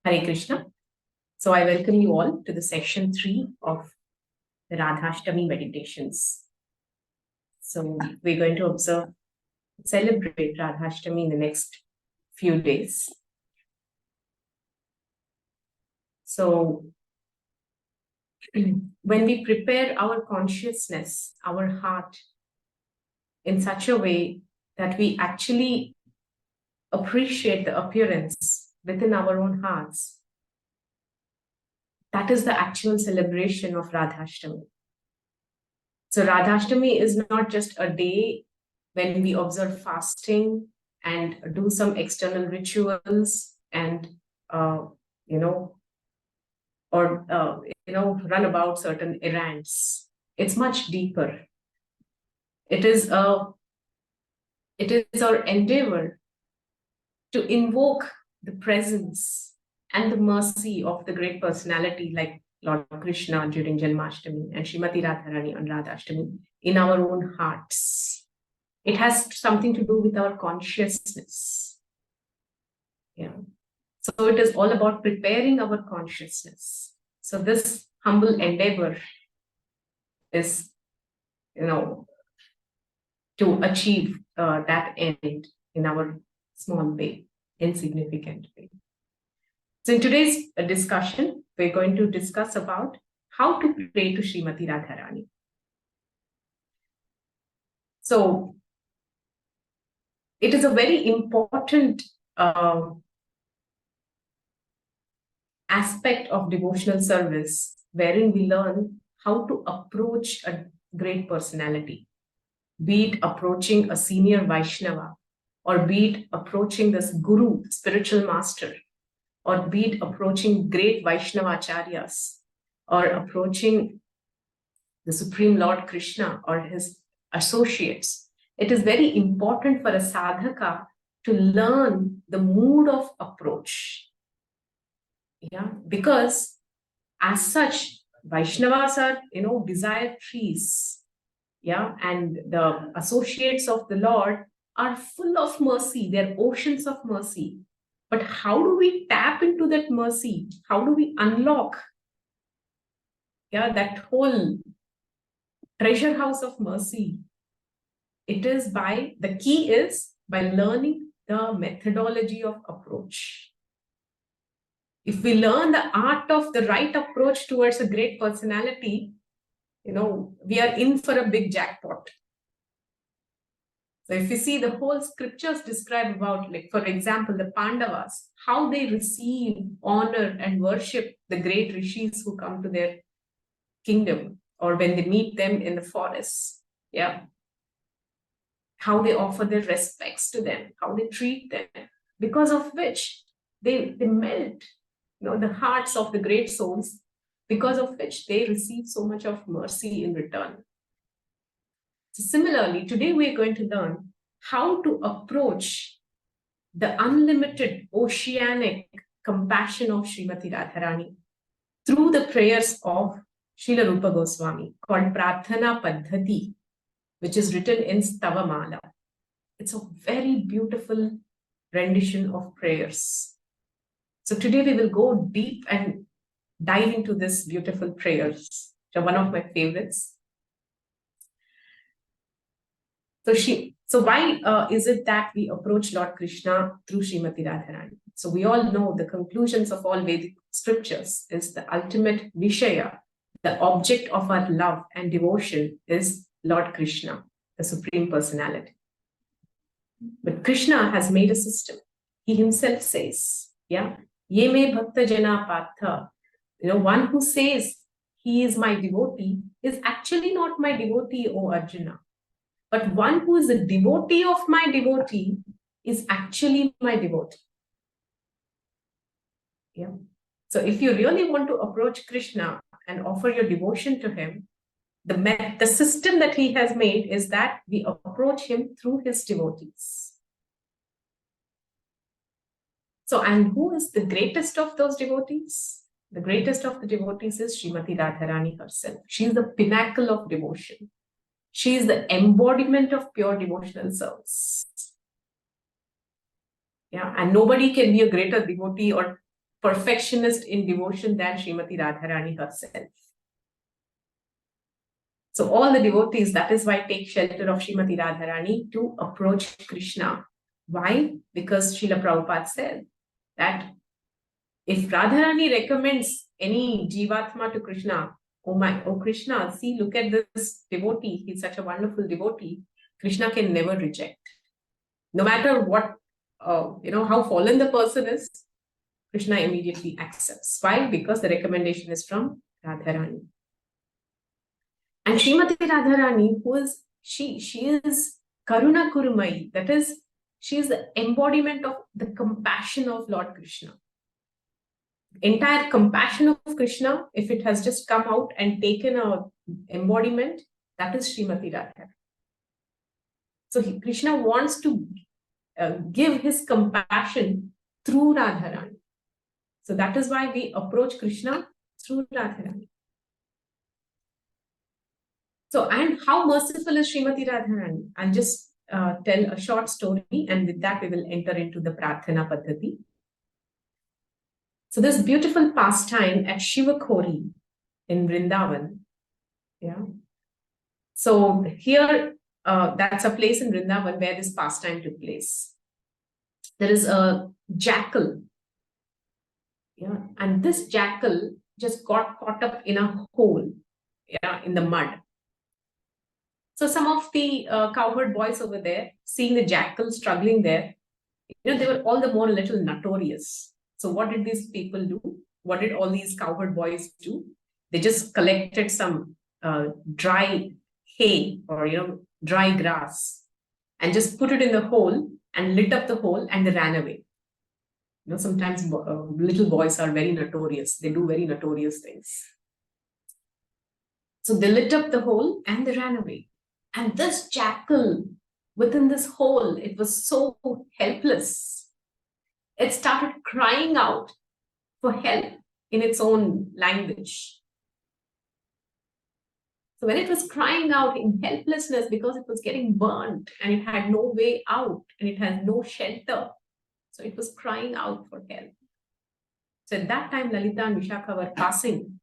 Hare Krishna. So I welcome you all to the session 3 of the Radhashtami Meditations. So we're going to celebrate Radhashtami in the next few days. So when we prepare our consciousness, our heart, in such a way that we actually appreciate the appearance within our own hearts, that is the actual celebration of Radhashtami. So Radhashtami is not just a day when we observe fasting and do some external rituals and, run about certain errands. It's much deeper. It is our endeavor to invoke the presence and the mercy of the great personality like Lord Krishna during Janmashtami and Srimati Radharani on Radhashtami in our own hearts. It has something to do with our consciousness. Yeah. So it is all about preparing our consciousness. So this humble endeavor is, to achieve that end in our small way, insignificant way. So in today's discussion, we're going to discuss about how to pray to Srimati Radharani. So it is a very important aspect of devotional service wherein we learn how to approach a great personality, be it approaching a senior Vaishnava, or be it approaching this guru, spiritual master, or be it approaching great Vaishnavacharyas, or approaching the Supreme Lord Krishna or his associates. It is very important for a sadhaka to learn the mood of approach. Yeah, because as such, Vaishnavas are, desire trees. Yeah, and the associates of the Lord are full of mercy. They're oceans of mercy. But how do we tap into that mercy? How do we unlock that whole treasure house of mercy? The key is by learning the methodology of approach. If we learn the art of the right approach towards a great personality, we are in for a big jackpot. So if you see the whole scriptures describe about, like, for example, the Pandavas, how they receive, honor, and worship the great rishis who come to their kingdom, or when they meet them in the forests. Yeah. How they offer their respects to them, how they treat them, because of which they melt, the hearts of the great souls, because of which they receive so much of mercy in return. So similarly, today we're going to learn how to approach the unlimited oceanic compassion of Srimati Radharani through the prayers of Srila Rupa Goswami, called Prarthana Paddhati, which is written in Stavamala. It's a very beautiful rendition of prayers. So today we will go deep and dive into this beautiful prayers, which are one of my favorites. So why is it that we approach Lord Krishna through Srimati Radharani? So we all know the conclusions of all Vedic scriptures is the ultimate Vishaya, the object of our love and devotion is Lord Krishna, the Supreme Personality. But Krishna has made a system. He himself says, Ye me bhakta jana partha. One who says he is my devotee is actually not my devotee, O Arjuna. But one who is a devotee of my devotee is actually my devotee. Yeah. So if you really want to approach Krishna and offer your devotion to him, the system that he has made is that we approach him through his devotees. So, and who is the greatest of those devotees? The greatest of the devotees is Srimati Radharani herself. She is the pinnacle of devotion. She is the embodiment of pure devotional service. Yeah, and nobody can be a greater devotee or perfectionist in devotion than Srimati Radharani herself. So all the devotees, that is why, take shelter of Srimati Radharani to approach Krishna. Why? Because Srila Prabhupada said that if Radharani recommends any Jivatma to Krishna, oh Krishna, see, look at this devotee, he's such a wonderful devotee, Krishna can never reject. No matter what, how fallen the person is, Krishna immediately accepts. Why? Because the recommendation is from Radharani. And Srimati Radharani, she is Karuna Kurumai, that is, she is the embodiment of the compassion of Lord Krishna. Entire compassion of Krishna, if it has just come out and taken a embodiment, that is Srimati Radharani. So Krishna wants to give his compassion through Radharani. So that is why we approach Krishna through Radharani. So, and how merciful is Srimati Radharani? I'll just tell a short story, and with that we will enter into the Prarthana Paddhati. So this beautiful pastime at Shivakori in Vrindavan. Yeah. So here, that's a place in Vrindavan where this pastime took place. There is a jackal. Yeah. And this jackal just got caught up in a hole, yeah, in the mud. So some of the cowherd boys over there, seeing the jackal struggling there, they were all the more a little notorious. So what did these people do? What did all these cowherd boys do? They just collected some dry hay or dry grass and just put it in the hole and lit up the hole, and they ran away. Sometimes little boys are very notorious. They do very notorious things. So they lit up the hole and they ran away. And this jackal within this hole, it was so helpless. It started crying out for help in its own language. So when it was crying out in helplessness because it was getting burnt and it had no way out and it had no shelter, so it was crying out for help. So at that time, Lalita and Vishakha were passing.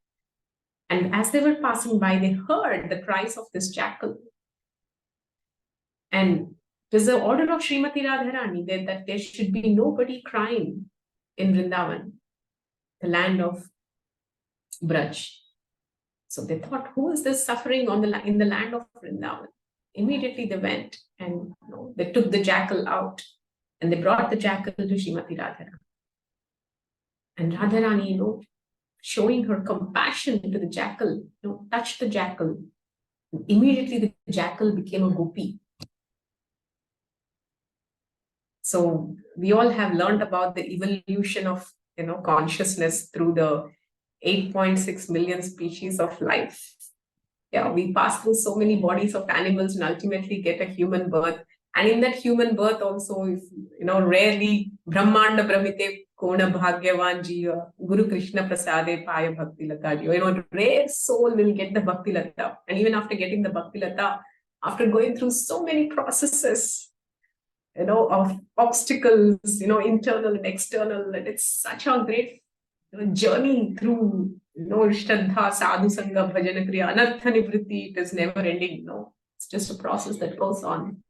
And as they were passing by, they heard the cries of this jackal. And it was the order of Srimati Radharani that there should be nobody crying in Vrindavan, the land of Braj. So they thought, who is this suffering in the land of Vrindavan? Immediately they went and they took the jackal out and they brought the jackal to Srimati Radharani. And Radharani, showing her compassion to the jackal, touched the jackal. And immediately the jackal became a gopi. So we all have learned about the evolution of consciousness through the 8.6 million species of life. Yeah, we pass through so many bodies of animals and ultimately get a human birth. And in that human birth also, if rarely Brahmanda Brahmite Kona Bhagyavan Jiva Guru Krishna Prasade Paya Bhakti Lata Jiva. Rare soul will get the Bhakti Lata. And even after getting the Bhakti Lata, after going through so many processes, of obstacles, internal and external, and it's such a great journey through, Shraddha, Sadhu Sangha, Bhajana Kriya, Anartha Nivritti. It is never ending, It's just a process that goes on.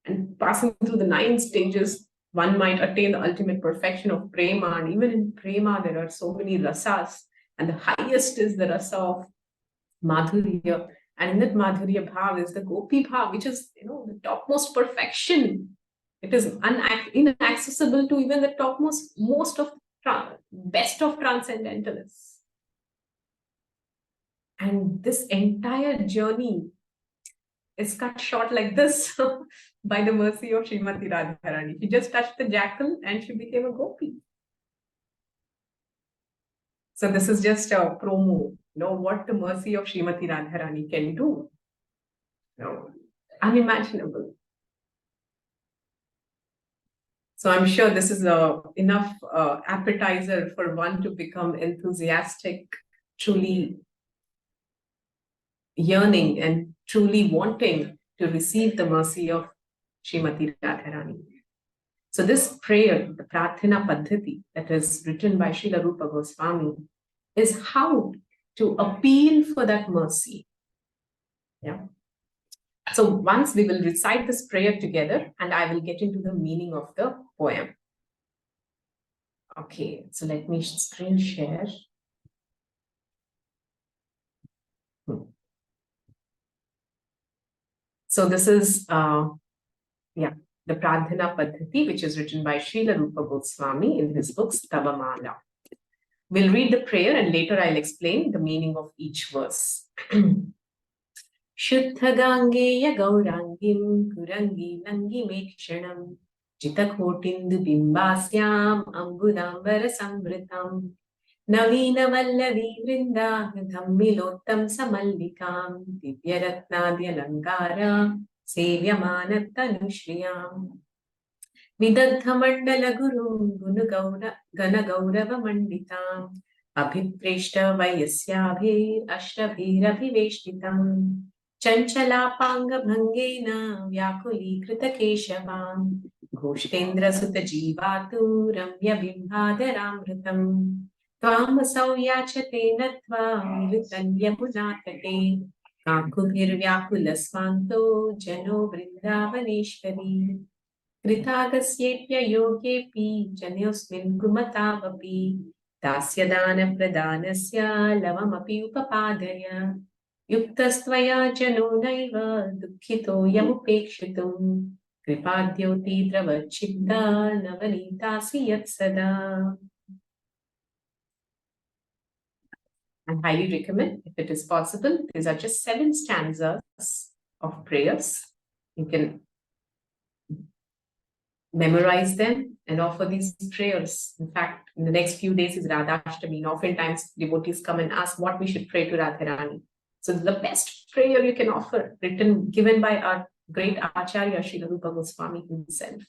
And passing through the 9 stages, one might attain the ultimate perfection of prema. And even in prema, there are so many rasas. And the highest is the rasa of madhurya. And in that madhurya bhav is the gopi bhav, which is, the topmost perfection. It is inaccessible to even the topmost, best of transcendentalists. And this entire journey is cut short like this by the mercy of Srimati Radharani. She just touched the jackal and she became a gopi. So this is just a promo, what the mercy of Srimati Radharani can do. Unimaginable. So I'm sure this is enough appetizer for one to become enthusiastic, truly yearning and truly wanting to receive the mercy of Srimati Radharani. So this prayer, the Prarthana Paddhati that is written by Srila Rupa Goswami, is how to appeal for that mercy. Yeah. So once we will recite this prayer together and I will get into the meaning of the poem. Okay, so let me screen share. So this is, the Pradhana Paddhati, which is written by Srila Rupa Goswami in his book Stavamala. We'll read the prayer and later I'll explain the meaning of each verse. Shuddhagangeya Gaurangim Kurangi Nangi Mekshanam Jitakotindu Bimbasyam Ambudambara Samvritam Navina Vallavi Vrinda Dhammilottam Samallikam Divyaratnadya Langara Sevyamanatanushriyam Vidagdhamandala Guru Gana Gaurava Manditam Abhipreshta Vayasyabhir Ashravir Chanchalapanga Bhangena Vyakuli Krita Keshavam Goshtendra Sutta Jivatu Ramya Bimbhadaramritam Tvamasau Yachate Natva Milutanya Punatake Kakubhir Vyakula Svanto Jano Vrindavaneshwari Kritagasyephya yogepi janyosmin kumatavapi dasyadana pradanasya lavamapi upapadaya yuktastvaya jano naiva dukkhito yamupekshitum kripadyoti dravachidda navanitasi yatsada. I highly recommend, if it is possible, these are just 7 stanzas of prayers. You can memorize them and offer these prayers. In fact, in the next few days is Radhashtami, and oftentimes devotees come and ask what we should pray to Radharani. So the best prayer you can offer, given by our great Acharya, Srila Rupa Goswami himself.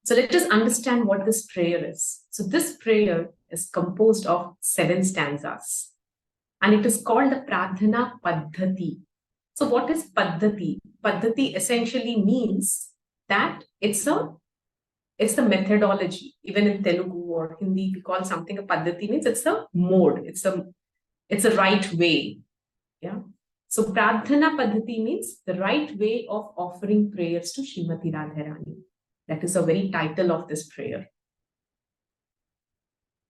So let us understand what this prayer is. So this prayer is composed of 7 stanzas and it is called the Pradhana Paddhati. So what is Paddhati? Paddhati essentially means that it's the methodology. Even in Telugu or Hindi, we call something a Paddhati, means it's a mode, it's a right way. Yeah. So Pradhana Paddhati means the right way of offering prayers to Srimati Radharani. That is the very title of this prayer.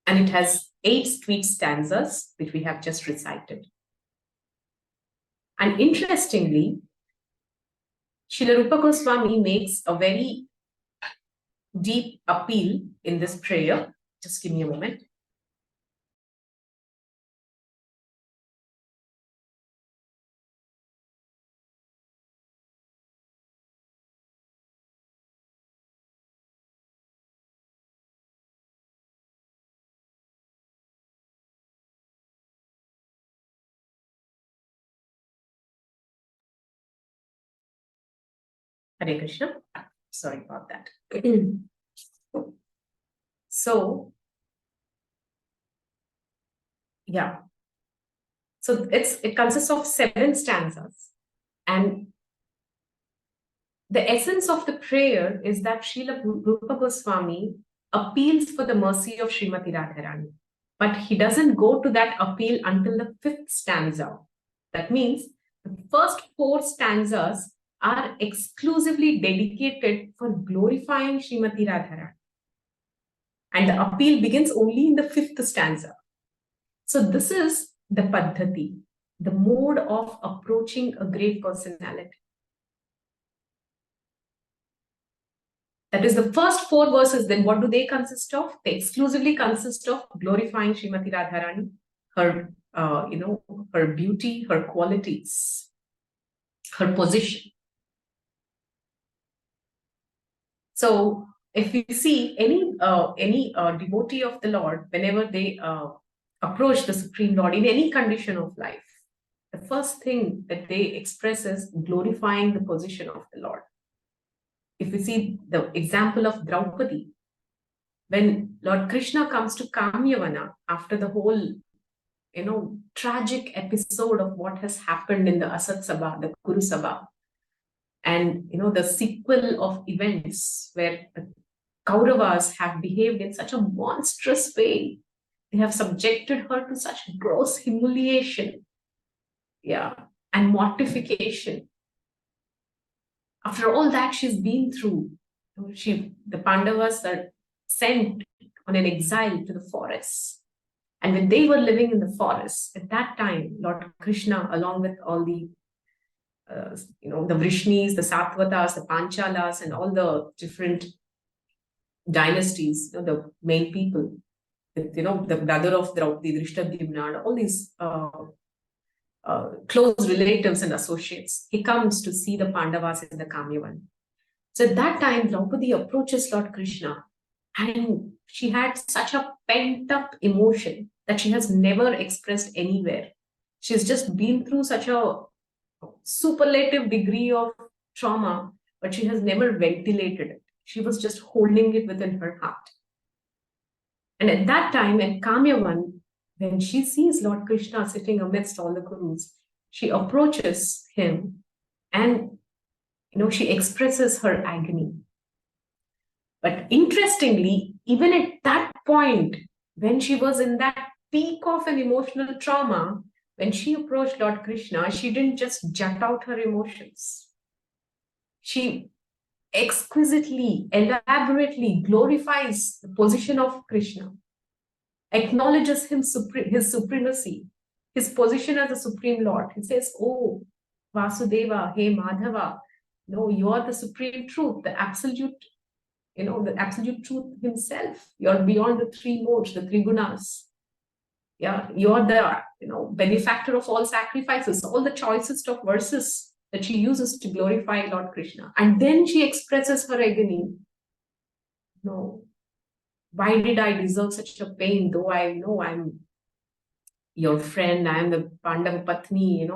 And it has 8 sweet stanzas, which we have just recited. And interestingly, Srila Rupa Goswami makes a very deep appeal in this prayer. Just give me a moment. Hare Krishna. Sorry about that. So, yeah. So it consists of 7 stanzas. And the essence of the prayer is that Srila Rupa Goswami appeals for the mercy of Srimati Radharani. But he doesn't go to that appeal until the 5th stanza. That means the first 4 stanzas are exclusively dedicated for glorifying Srimati Radharani. And the appeal begins only in the 5th stanza. So this is the Paddhati, the mode of approaching a great personality. That is the first 4 verses. Then what do they consist of? They exclusively consist of glorifying Srimati Radharani, her, her beauty, her qualities, her position. So if you see any devotee of the Lord, whenever they approach the Supreme Lord in any condition of life, the first thing that they express is glorifying the position of the Lord. If we see the example of Draupadi, when Lord Krishna comes to Kamyavana after the whole, tragic episode of what has happened in the Asat Sabha, the Kuru Sabha, And, the sequel of events where the Kauravas have behaved in such a monstrous way. They have subjected her to such gross humiliation, yeah, and mortification. After all that she's been through, the Pandavas are sent on an exile to the forests. And when they were living in the forest, at that time, Lord Krishna, along with all the the Vrishnis, the Satvatas, the Panchalas, and all the different dynasties, the main people, the brother of Draupadi, Drishtadyumna, all these close relatives and associates. He comes to see the Pandavas in the Kamyavan. So at that time, Draupadi approaches Lord Krishna, and she had such a pent-up emotion that she has never expressed anywhere. She's just been through such a superlative degree of trauma, but she has never ventilated it. She was just holding it within her heart. And at that time, at Kamyavan, when she sees Lord Krishna sitting amidst all the gurus, she approaches him and she expresses her agony. But interestingly, even at that point, when she was in that peak of an emotional trauma, when she approached Lord Krishna, she didn't just jut out her emotions. She exquisitely, elaborately glorifies the position of Krishna, acknowledges his supremacy, his position as a supreme Lord. He says, "Oh, Vasudeva, hey Madhava, no, you are the supreme truth, the absolute truth himself. You're beyond the three modes, the three gunas. Yeah, you're the benefactor of all sacrifices." All the choicest of verses that she uses to glorify Lord Krishna. And then she expresses her agony. No, why did I deserve such a pain? Though I know I'm your friend, I am the Pandava Patni,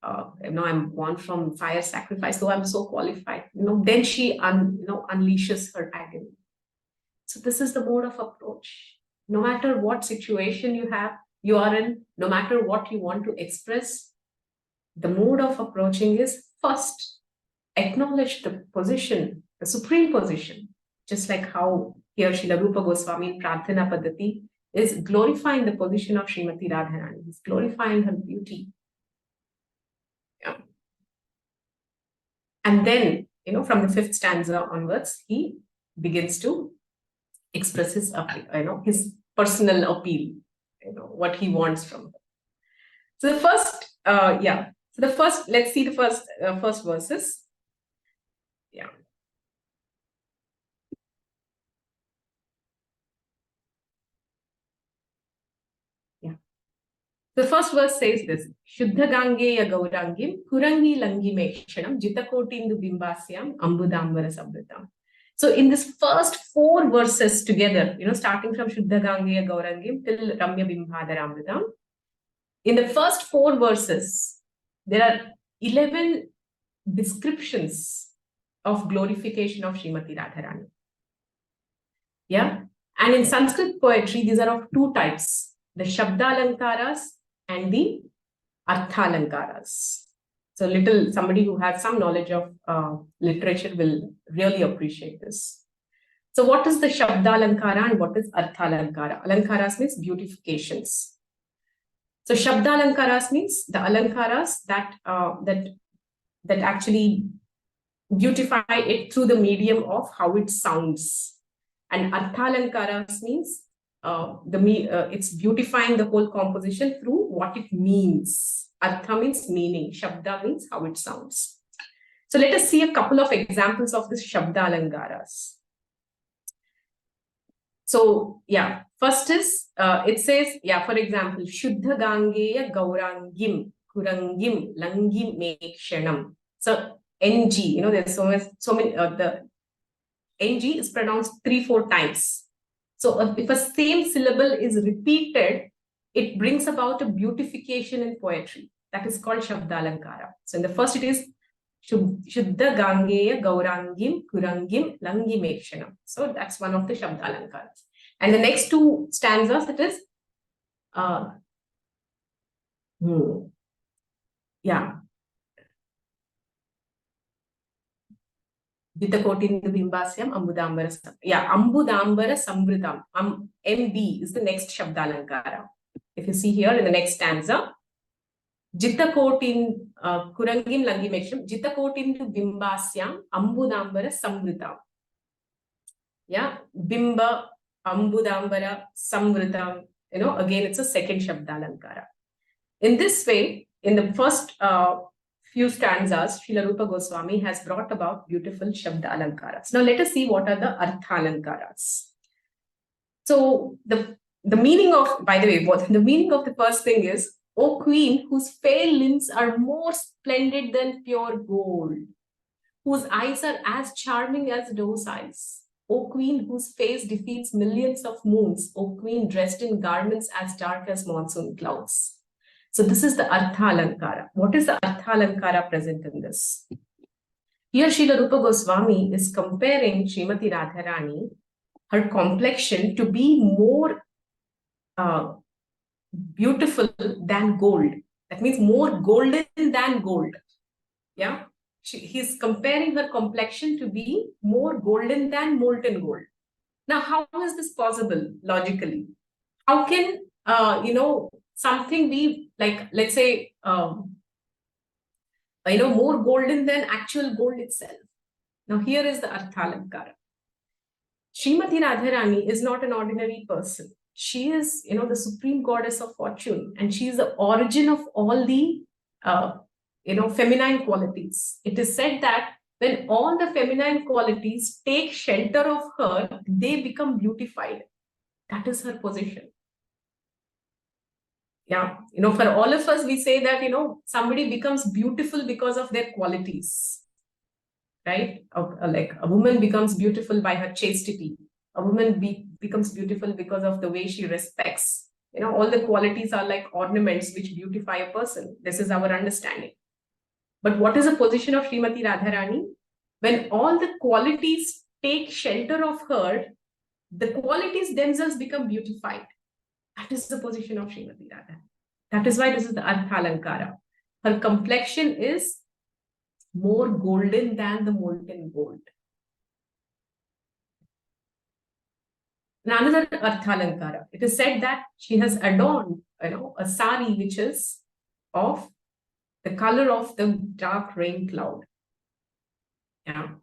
I'm born from fire sacrifice, though I'm so qualified. Then she unleashes her agony. So this is the mode of approach. No matter what situation you are in, no matter what you want to express, the mode of approaching is first acknowledge the position, the supreme position, just like how here Srila Rupa Goswami in Prarthana Paddhati is glorifying the position of Srimati Radharani. He's glorifying her beauty. Yeah. And then, from the 5th stanza onwards, he begins to express his personal appeal, what he wants from her. So the first, let's see the first verses. Yeah. Yeah. The first verse says this: Shuddha Gangeya Gaurangim, Kurangi Langi Mekshanam, Jitakotindu Bimbasyam, Ambudambara Sabritam. So in this first 4 verses together, starting from Shuddha Gangeya Gaurangim till Ramya Bimbhadaramritam, in the first 4 verses, there are 11 descriptions of glorification of Srimati Radharani. Yeah. And in Sanskrit poetry, these are of 2 types: the Shabdalankaras and the Arthalankaras. So somebody who has some knowledge of literature will really appreciate this. So what is the Shabdalankara and what is Arthalankara? Alankaras means beautifications. So Shabdalankaras means the alankaras that actually beautify it through the medium of how it sounds. And Arthalankaras means it's beautifying the whole composition through what it means. Artha means meaning. Shabda means how it sounds. So let us see a couple of examples of this Shabdalankaras. So yeah, first is, it says, for example, Shuddha Gangeya Gaurangim, Kurangim, Langim Mekshanam. So NG, there's so many, the NG is pronounced 3-4 times. So if a same syllable is repeated, it brings about a beautification in poetry. That is called Shabdalankara. So in the first it is Shuddha Gangeya Gaurangim Kurangim Langi Mekshanam. So that's one of the Shabdalankaras. And the next 2 stanzas, it is Jitakotindu Bimbasyam Ambudambara. Yeah, Ambudambara Samvritam. MB is the next Shabdalankara. If you see here in the next stanza, Jitakotin Kurangim Langimeksham, Jitakotindu Bimbasyam Ambudambara Samvritam. Yeah, Bimba, Ambudambara, Samvritam. Again, it's a second Shabdalankara. In this way, in the first few stanzas, Srila Rupa Goswami has brought about beautiful Shabda Alankaras. Now let us see what are the Artha Alankaras. So the meaning of, by the way, the meaning of the first thing is, O Queen, whose pale limbs are more splendid than pure gold, whose eyes are as charming as dove's eyes. O Queen, whose face defeats millions of moons. O Queen, dressed in garments as dark as monsoon clouds. So this is the Artha Alankara. What is the Artha Alankara present in this? Here Srila Rupa Goswami is comparing Srimati Radharani, her complexion, to be more beautiful than gold. That means more golden than gold. Yeah, he's comparing her complexion to be more golden than molten gold. Now, how is this possible logically? How can something be like, let's say, more golden than actual gold itself? Now, here is the Artha Alankara. Srimati Radharani is not an ordinary person. She is, the supreme goddess of fortune, and she is the origin of all the, feminine qualities. It is said that when all the feminine qualities take shelter of her, they become beautified. That is her position. Yeah, for all of us, we say that, somebody becomes beautiful because of their qualities, right? Like a woman becomes beautiful by her chastity. A woman becomes beautiful because of the way she respects. All the qualities are like ornaments which beautify a person. This is our understanding. But what is the position of Srimati Radharani? When all the qualities take shelter of her, the qualities themselves become beautified. That is the position of Srimati Radha. That is why this is the Artha Alankara. Her complexion is more golden than the molten gold. Another Artha Alankara. It is said that she has adorned, a sari which is of the color of the dark rain cloud. Yeah.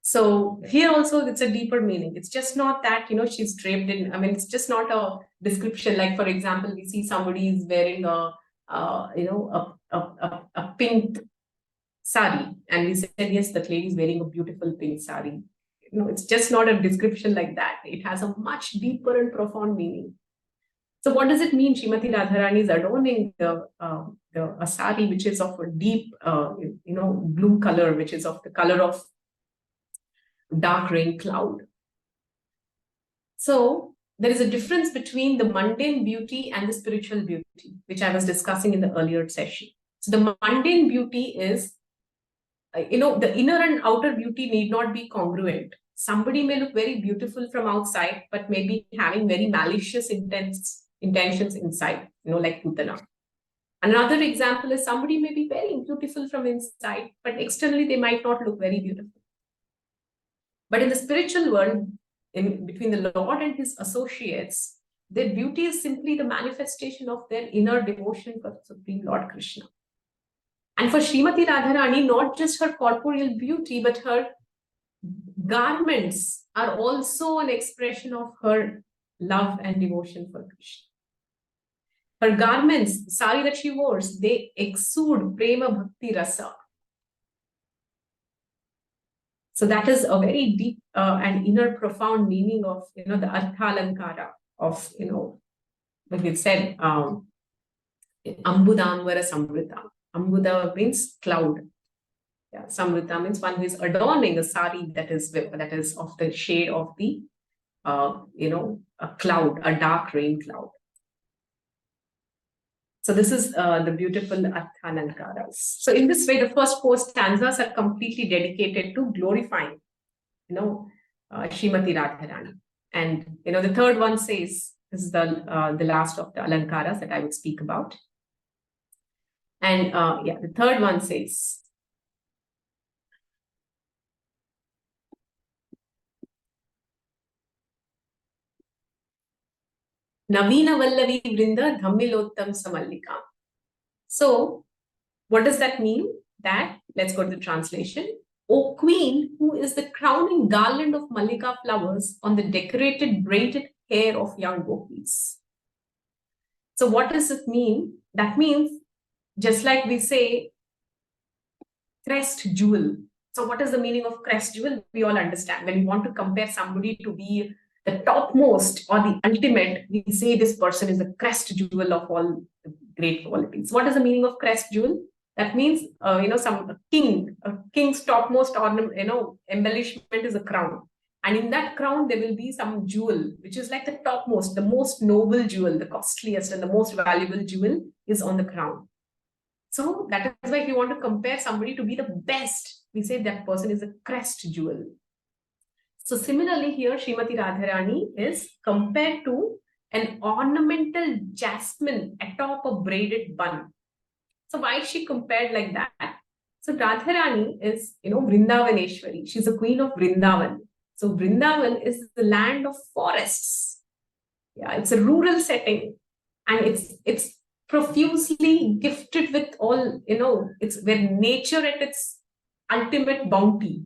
So here also it's a deeper meaning. It's just not that, she's draped in, it's just not a description. Like, for example, we see somebody is wearing a pink sari, and we said, yes, that lady is wearing a beautiful pink sari. It's just not a description like that. It has a much deeper and profound meaning. So what does it mean? Srimati Radharani is adorning a sari which is of a deep, blue color, which is of the color of dark rain cloud. So there is a difference between the mundane beauty and the spiritual beauty, which I was discussing in the earlier session. So the mundane beauty is, the inner and outer beauty need not be congruent. Somebody may look very beautiful from outside, but maybe having very malicious intentions inside, like Putana. Another example is somebody may be very beautiful from inside, but externally they might not look very beautiful. But in the spiritual world, between the Lord and his associates, their beauty is simply the manifestation of their inner devotion for Supreme Lord Krishna. And for Srimati Radharani, not just her corporeal beauty, but her garments are also an expression of her love and devotion for Krishna. Her garments, the sari that she wears, they exude prema bhakti rasa. So that is a very deep and inner profound meaning of, the Artha Alankara of, like we've said, Ambudamvara Samvrita. Ambuda means cloud. Yeah, Samvrita means one who is adorning a sari that is of the shade of the, a cloud, a dark rain cloud. So this is the beautiful Artha Alankaras. So in this way, the first 4 stanzas are completely dedicated to glorifying, Srimati Radharani. And, the third one says, this is the last of the Alankaras that I would speak about. And the third one says, Navina Vallavi Vrinda Dhammilottam Samallika. So, what does that mean? That, let's go to the translation. O Queen, who is the crowning garland of Mallika flowers on the decorated braided hair of young gopis. So, what does it mean? That means, just like we say, crest jewel. So, what is the meaning of crest jewel? We all understand. When we want to compare somebody to be the topmost or the ultimate, we say this person is the crest jewel of all great qualities. What is the meaning of crest jewel? That means, a king's topmost ornament, embellishment is a crown. And in that crown, there will be some jewel, which is like the topmost, the most noble jewel, the costliest and the most valuable jewel is on the crown. So that is why if you want to compare somebody to be the best, we say that person is a crest jewel. So similarly here, Srimati Radharani is compared to an ornamental jasmine atop a braided bun. So why is she compared like that? So Radharani is, Vrindavaneshwari. She's the queen of Vrindavan. So Vrindavan is the land of forests. Yeah, it's a rural setting, and it's profusely gifted with all, it's where nature at its ultimate bounty.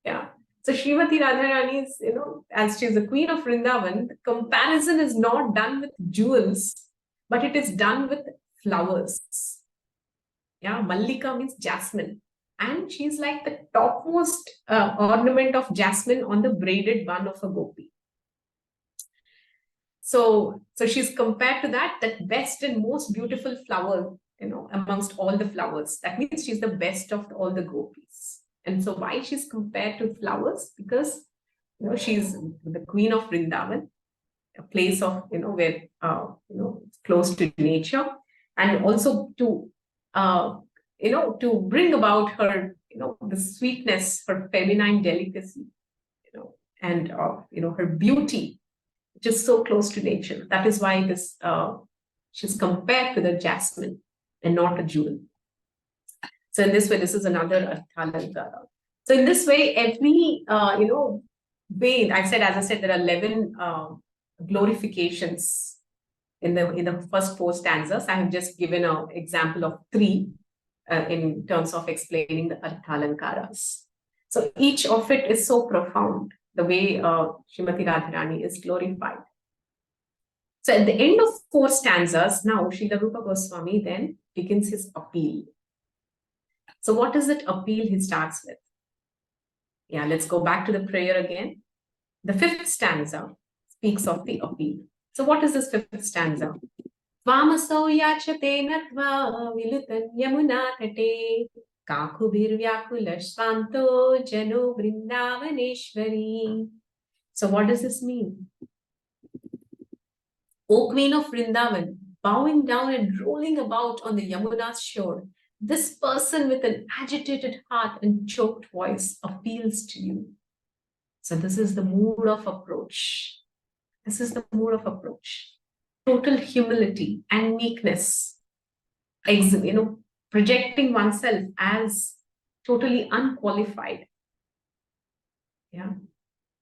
Yeah. So Srimati Radharani is, as she's the queen of Vrindavan, the comparison is not done with jewels, but it is done with flowers. Yeah, Mallika means jasmine. And she's like the topmost ornament of jasmine on the braided bun of a gopi. So she's compared to that best and most beautiful flower, amongst all the flowers. That means she's the best of all the gopis. And so why she's compared to flowers? Because, she's the queen of Vrindavan, a place of, where, close to nature, and also to, to bring about her, the sweetness, her feminine delicacy, and, her beauty, which is so close to nature. That is why this she's compared with a jasmine and not a jewel. So in this way, this is another Arthalankara. So in this way, every way, as I said, there are 11 glorifications in the first 4 stanzas. I have just given an example of 3 in terms of explaining the Arthalankaras. So each of it is so profound, the way Srimati Radharani is glorified. So at the end of 4 stanzas, now Srila Rupa Goswami then begins his appeal. So what is it appeal he starts with? Yeah, let's go back to the prayer again. The 5th stanza speaks of the appeal. So what is this 5th stanza? Vamasau yachate natva vilutan yamuna tate kakubir vyakulashvanto jano vrindavaneshwari. So what does this mean? O Queen of Vrindavan, bowing down and rolling about on the Yamuna's shore, this person with an agitated heart and choked voice appeals to you. So this is the mood of approach. This is the mood of approach. Total humility and meekness, projecting oneself as totally unqualified. Yeah.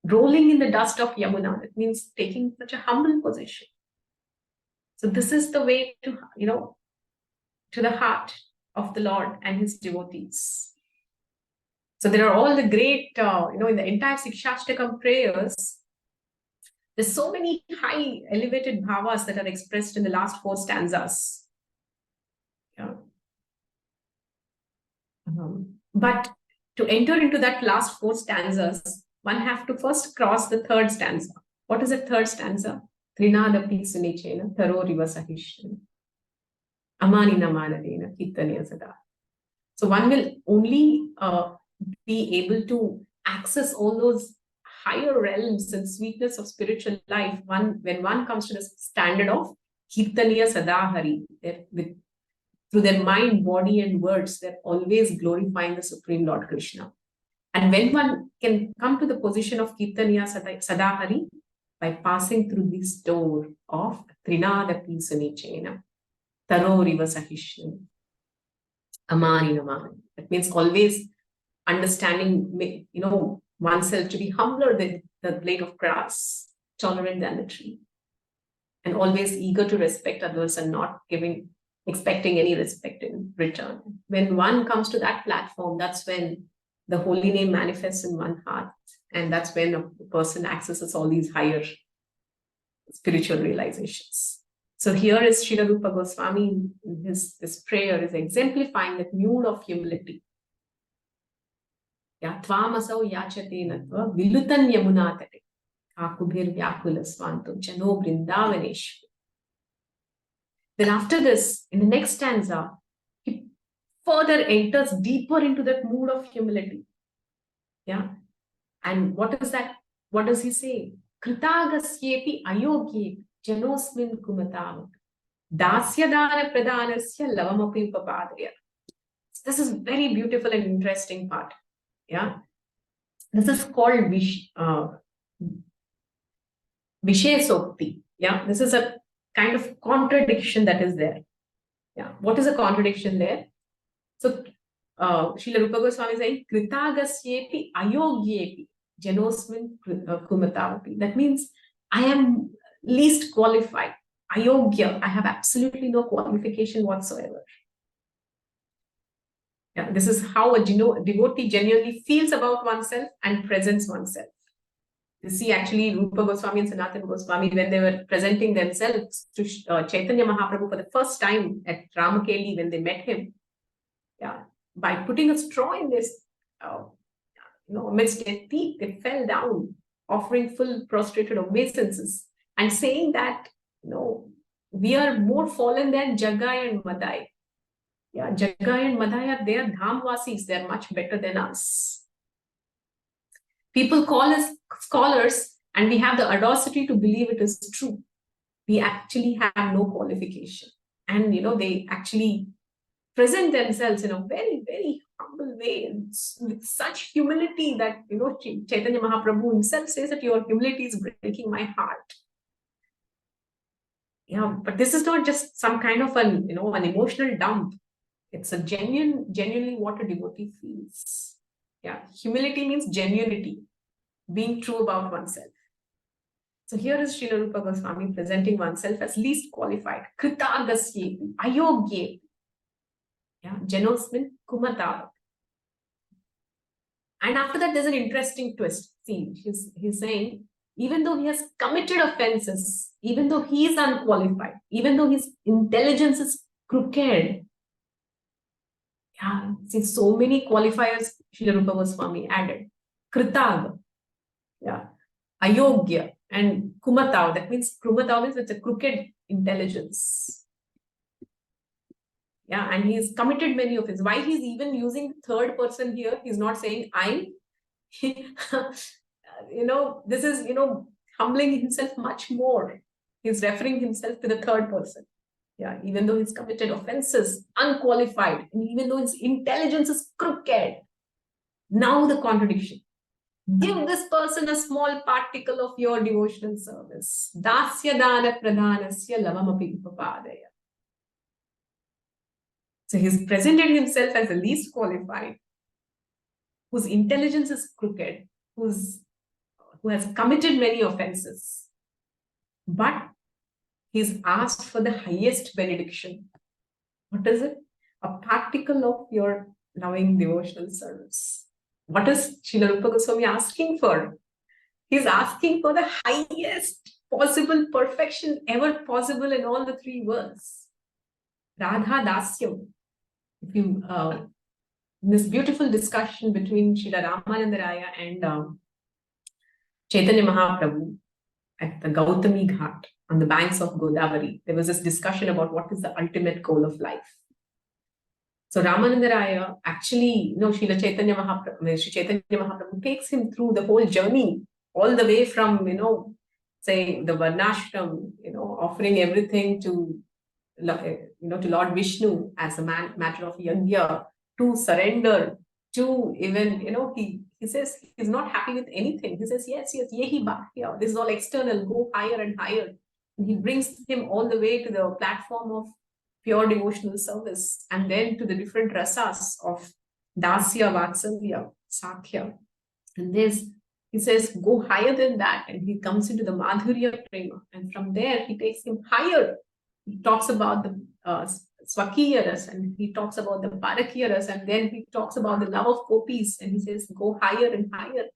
Rolling in the dust of Yamuna, that means taking such a humble position. So this is the way to, to the heart of the Lord and his devotees. So there are all the great, in the entire Sikshashtakam prayers, there's so many high elevated bhavas that are expressed in the last 4 stanzas. Yeah. But to enter into that last 4 stanzas, one have to first cross the 3rd stanza. What is the 3rd stanza? Trinadapi sunichena taroriva sahishna amanina manadena kittaniya sada. So one will only be able to access all those higher realms and sweetness of spiritual life when one comes to the standard of Kirtaniya Sadahari. Through their mind, body, and words, they're always glorifying the Supreme Lord Krishna. And when one can come to the position of Kirtaniya Sadahari by passing through this door of Trinadapi Sunichena, Taroriva Sahishnu, Amani Namani. That means always understanding, oneself to be humbler than the blade of grass, tolerant than the tree. and always eager to respect others and not expecting any respect in return. When one comes to that platform, that's when the holy name manifests in one heart. And that's when a person accesses all these higher spiritual realizations. So here is Srila Rupa Goswami, his prayer is exemplifying that mood of humility. Yeah, Tvamasau yachate natva vilutan yamunatate kakubhir vyakula swanto jano brindavaneshwa. Then after this, in the next stanza, he further enters deeper into that mood of humility. Yeah. And what is that? What does he say? Kritagasyepi ayogyepi janosmin kumatavat dasyadana pradhanasya lavamapi upapadaya. This is very beautiful and interesting part. Yeah. This is called Vishesokti. Yeah. This is a kind of contradiction that is there. Yeah. What is a contradiction there? So, Srila Rupa Goswami is saying, Kritagasyepi ayogyepi janosmin kumatavati. That means I am least qualified. Ayogya. I have absolutely no qualification whatsoever. Yeah, this is how a devotee genuinely feels about oneself and presents oneself. You see, actually, Rupa Goswami and Sanatana Goswami, when they were presenting themselves to Chaitanya Mahaprabhu for the first time at Ramakeli, when they met him, yeah, by putting a straw in this, amidst their teeth, they fell down, offering full prostrated obeisances and saying that, we are more fallen than Jagai and Madai. Yeah, Jagai and Madai, they are Dhamvasis, they are much better than us. People call us scholars, and we have the audacity to believe it is true. We actually have no qualification. And, they actually present themselves in a very, very humble way, and with such humility that, Chaitanya Mahaprabhu himself says that your humility is breaking my heart. Yeah, but this is not just some kind of an emotional dump. It's a genuinely what a devotee feels. Yeah, humility means genuinity, being true about oneself. So here is Srila Rupa Goswami presenting oneself as least qualified. Kritagasyepi, ayogyepi. Yeah, janosmin kumatavat. And after that, there's an interesting twist. See, he's saying, even though he has committed offenses, even though he is unqualified, even though his intelligence is crooked, yeah, see, so many qualifiers Srila Rupa Goswami added. Kritag, yeah, ayogya, and kumatav. That means kumatav means it's a crooked intelligence. Yeah, and he's committed many of his. Why he's even using third person here? He's not saying I. This is humbling himself much more. He's referring himself to the third person. Yeah, even though he's committed offenses, unqualified, and even though his intelligence is crooked. Now the contradiction. Give this person a small particle of your devotional service. Dasya dana pradhanasya lavamapi upapadaya. So he's presented himself as the least qualified, whose intelligence is crooked, who has committed many offenses. But he's asked for the highest benediction. What is it? A particle of your loving devotional service. What is Srila Rupa Goswami asking for? He's asking for the highest possible perfection ever possible in all the three worlds. Radha Dasyam. If you, this beautiful discussion between Srila Ramananda Raya and Chaitanya Mahaprabhu at the Gautami Ghat on the banks of Godavari, there was this discussion about what is the ultimate goal of life. So Ramananda Raya actually, Srila Chaitanya Mahaprabhu takes him through the whole journey, all the way from, say the Varnashram, offering everything to Lord Vishnu as a matter of yajna, to surrender, to even, he says he's not happy with anything. He says, yes, yehi bhakya. This is all external, go higher and higher. And he brings him all the way to the platform of pure devotional service, and then to the different rasas of dasya, vatsalya, sakhya. And there's, he says, go higher than that. And he comes into the Madhurya Prema. And from there, he takes him higher. He talks about the Swakiya Ras, and he talks about the Parakiya Ras, and then he talks about the love of gopis, and he says, go higher and higher.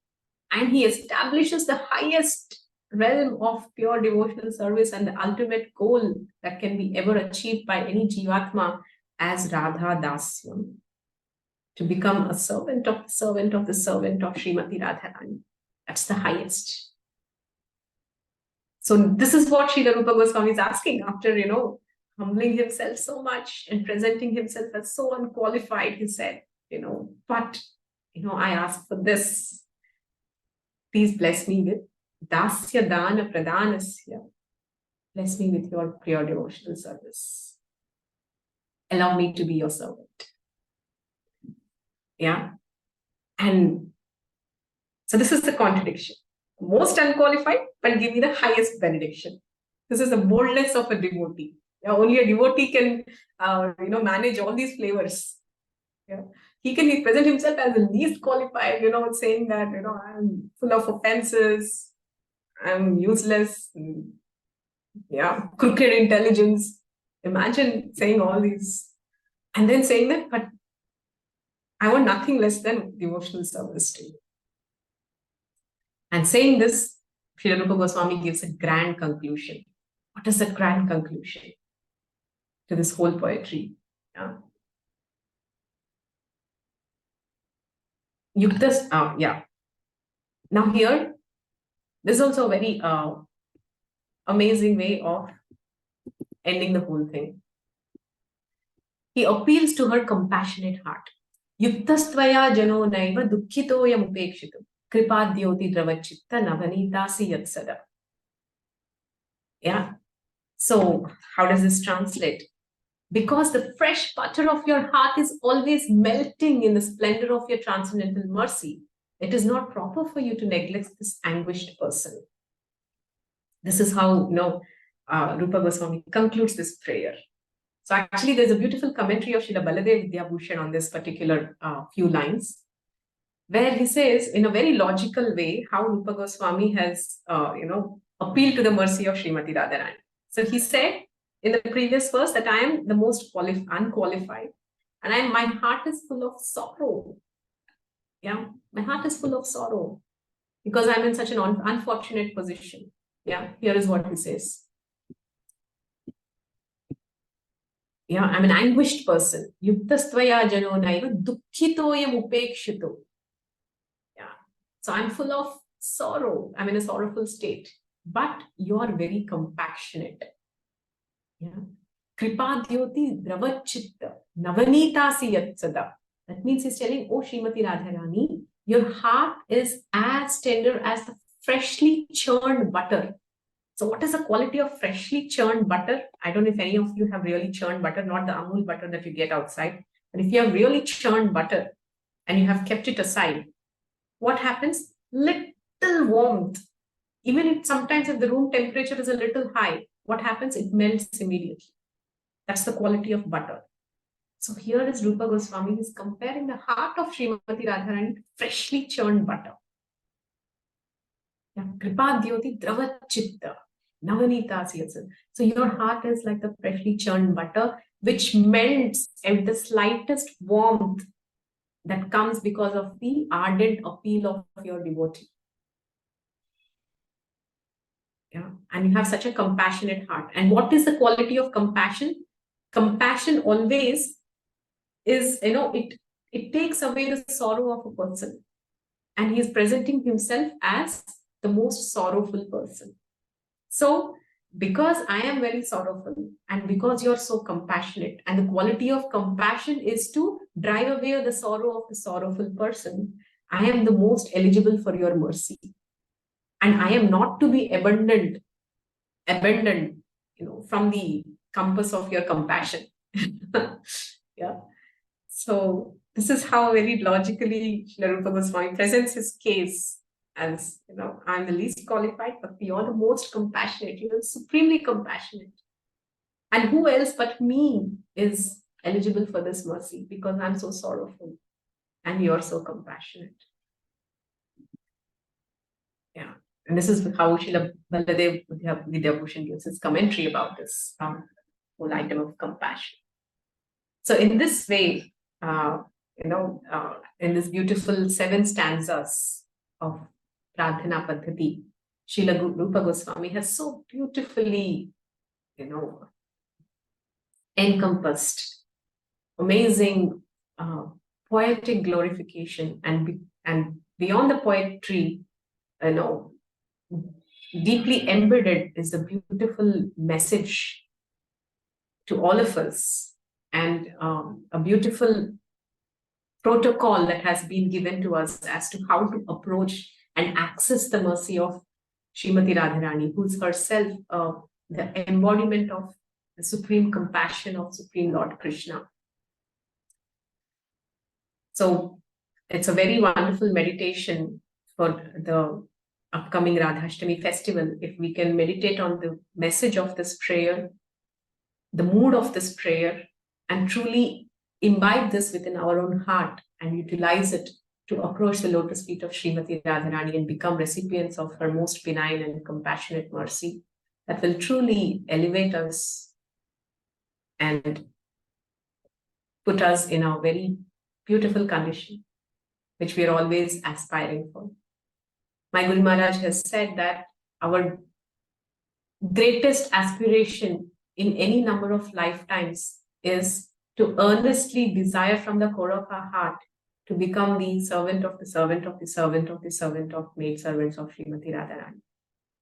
And he establishes the highest realm of pure devotional service and the ultimate goal that can be ever achieved by any Jivatma as Radha Dasyam, to become a servant of the servant of the servant of Srimati Radharani. That's the highest. So this is what Srila Rupa Goswami is asking after, humbling himself so much and presenting himself as so unqualified. He said, but, I ask for this. Please bless me with Dasya Dana Pradhanasya. Bless me with your pure devotional service. Allow me to be your servant. Yeah. And so this is the contradiction. Most unqualified, but give me the highest benediction. This is the boldness of a devotee. Yeah, only a devotee can, manage all these flavors. Yeah. He can present himself as the least qualified, saying that, I'm full of offenses, I'm useless, crooked intelligence. Imagine saying all these and then saying that, but I want nothing less than devotional service to you. And saying this, Srila Rupa Goswami gives a grand conclusion. What is the grand conclusion to this whole poetry? Yeah. Yuktas, Now here, this is also a very amazing way of ending the whole thing. He appeals to her compassionate heart. Yuktastvaya jano naiva dukkhitoyam upekshitam kripadyoti dravachitta navanitasi yatsada. Yeah. So how does this translate? Because the fresh butter of your heart is always melting in the splendor of your transcendental mercy, it is not proper for you to neglect this anguished person. This is how, Rupa Goswami concludes this prayer. So actually, there's a beautiful commentary of Srila Baladev Vidyabhushan on this particular few lines, where he says, in a very logical way, how Rupa Goswami has, appealed to the mercy of Srimati Radharani. So he said in the previous verse that I am the most unqualified, and my heart is full of sorrow. Yeah, my heart is full of sorrow because I'm in such an unfortunate position. Yeah, here is what he says. Yeah, I'm an anguished person. Yuktastvaya jano naiva dukkhitoyam upekshito. Yeah, so I'm full of sorrow. I'm in a sorrowful state, but you are very compassionate. Yeah, kripadyoti dravachitta navanitasi yatsada. That means he's telling, oh Srimati Radharani, your heart is as tender as the freshly churned butter. So what is the quality of freshly churned butter? I don't know if any of you have really churned butter, not the Amul butter that you get outside. But if you have really churned butter and you have kept it aside, what happens? Little warmth. Even if sometimes if the room temperature is a little high, what happens? It melts immediately. That's the quality of butter. So here is Rupa Goswami, he's comparing the heart of Srimati Radharani to freshly churned butter. Kripadyoti dravachitta navanitasi yatsada. So your heart is like the freshly churned butter, which melts at the slightest warmth that comes because of the ardent appeal of your devotee. Yeah, and you have such a compassionate heart. And what is the quality of compassion? Compassion always is, it takes away the sorrow of a person. And he is presenting himself as the most sorrowful person. So, because I am very sorrowful and because you're so compassionate, and the quality of compassion is to drive away the sorrow of the sorrowful person, I am the most eligible for your mercy. And I am not to be abandoned, from the compass of your compassion. Yeah. So this is how very logically Srila Rupa Goswami presents his case as, I'm the least qualified, but you're the most compassionate. You're supremely compassionate. And who else but me is eligible for this mercy because I'm so sorrowful and you're so compassionate. this is how Srila Baladev Vidyabhushan gives his commentary about this whole item of compassion. So in this way, in this beautiful 7 stanzas of Pradhana Paddhati, Srila Rupa Goswami has so beautifully, encompassed amazing poetic glorification, and beyond the poetry, deeply embedded is the beautiful message to all of us, and a beautiful protocol that has been given to us as to how to approach and access the mercy of Srimati Radharani, who is herself the embodiment of the supreme compassion of Supreme Lord Krishna. So it's a very wonderful meditation for the upcoming Radhashtami festival. If we can meditate on the message of this prayer, the mood of this prayer, and truly imbibe this within our own heart and utilize it to approach the lotus feet of Srimati Radharani and become recipients of her most benign and compassionate mercy, that will truly elevate us and put us in a very beautiful condition, which we are always aspiring for. My Guru Maharaj has said that our greatest aspiration in any number of lifetimes is to earnestly desire from the core of our heart to become the servant of the servant of the servant of the servant of maid servants of Srimati Radharani.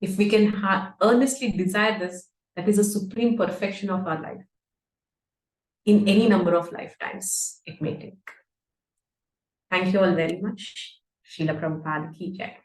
If we can earnestly desire this, that is a supreme perfection of our life. In any number of lifetimes it may take. Thank you all very much. Srila Prabhupada Ki Jai.